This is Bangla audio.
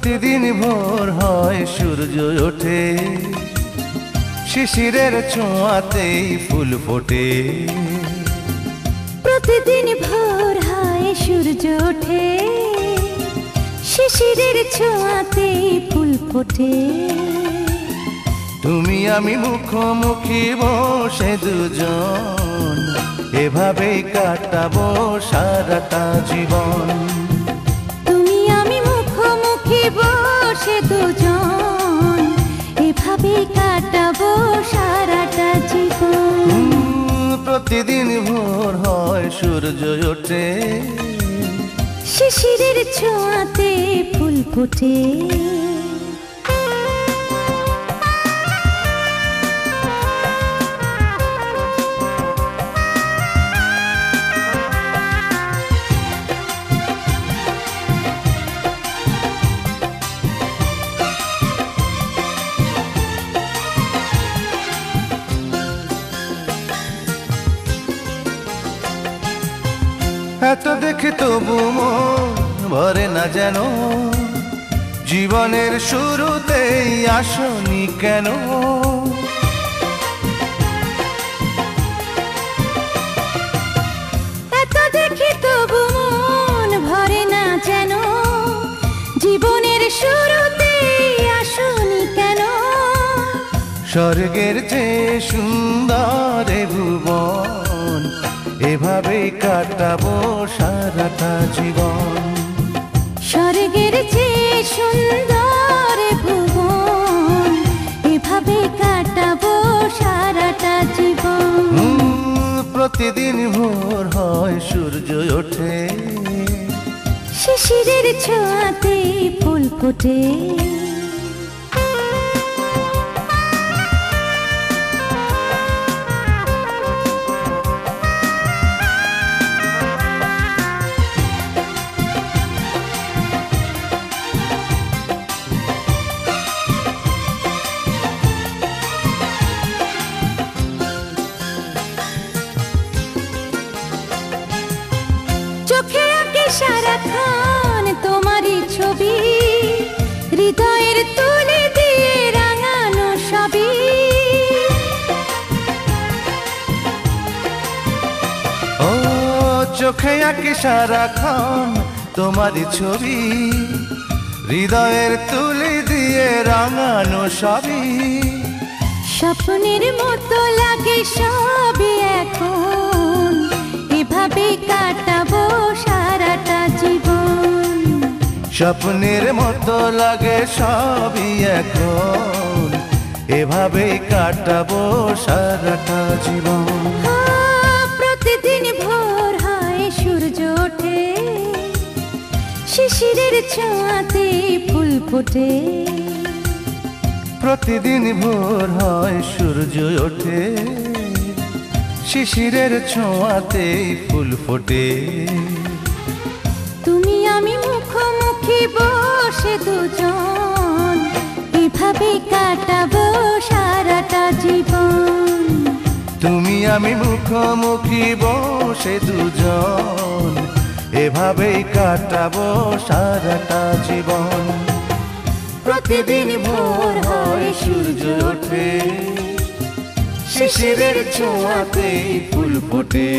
প্রতিদিন ভোর হয় সূর্য ওঠে, শিশিরের ছোঁয়াতেই ফুল ফোটে। প্রতিদিন ভোর হয় সূর্য ওঠে, শিশিরের ছোঁয়াতেই ফুল ফোটে। তুমি আমি মুখোমুখি বসে দুজন, এভাবেই কাটাবো সারাটা জীবন। তুমি আমি মুখোমুখি বসে দুজন, এভাবেই কাটাবো সারাটা জীবন। প্রতিদিন ভোর হয় সূর্য ওঠে, শিশিরের ছোঁয়াতে ফুল ফোটে। এত দেখে তবু মন ভরে না যেন, জীবনের শুরুতেই আসনি কেন? এত দেখে তবু মন ভরে না যেন, জীবনের শুরুতেই আসনি কেন? স্বর্গের চেয়ে সুন্দর এ ভুবন, এভাবেই কাটাবো সারাটা জীবন। স্বর্গের চেয়ে সুন্দর ভুবন, এভাবে কাটাবো সারাটা জীবন। প্রতিদিন ভোর হয় সূর্য ওঠে, শিশিরের ছোঁয়াতে ফুল ফোটে। চোখে আঁকে সারাক্ষণ তোমারই ছবি, হৃদয়ের তুলে দিয়ে রাঙানো সবই। ও চোখে আঁকি সারাক্ষণ তোমারই ছবি, হৃদয়ের তুলি দিয়ে রাঙানো সবই। স্বপ্নের মতো লাগে সবই এখন, এভাবে কাটাবো সারাটা জীবন। স্বপ্নের মতো লাগে সবই এখন, এভাবেই কাটাবো সারাটা জীবন। প্রতিদিন ভোর হয় সূর্য ওঠে, শিশিরের ছোঁয়াতে ফুল ফোটে। প্রতিদিন ভোর হয় সূর্য ওঠে, শিশিরের ছোঁয়াতেই ফুল ফোটে। তুমি আমি মুখোমুখি বসে দুজন, এভাবে কাটাবো সারাটা জীবন। তুমি আমি মুখোমুখি বসে দুজন, এভাবেই কাটাবো সারাটা জীবন। প্রতিদিন ভোর হয় সূর্য ওঠে, শিশিরের ছোঁয়াতেই ফুল ফোটে।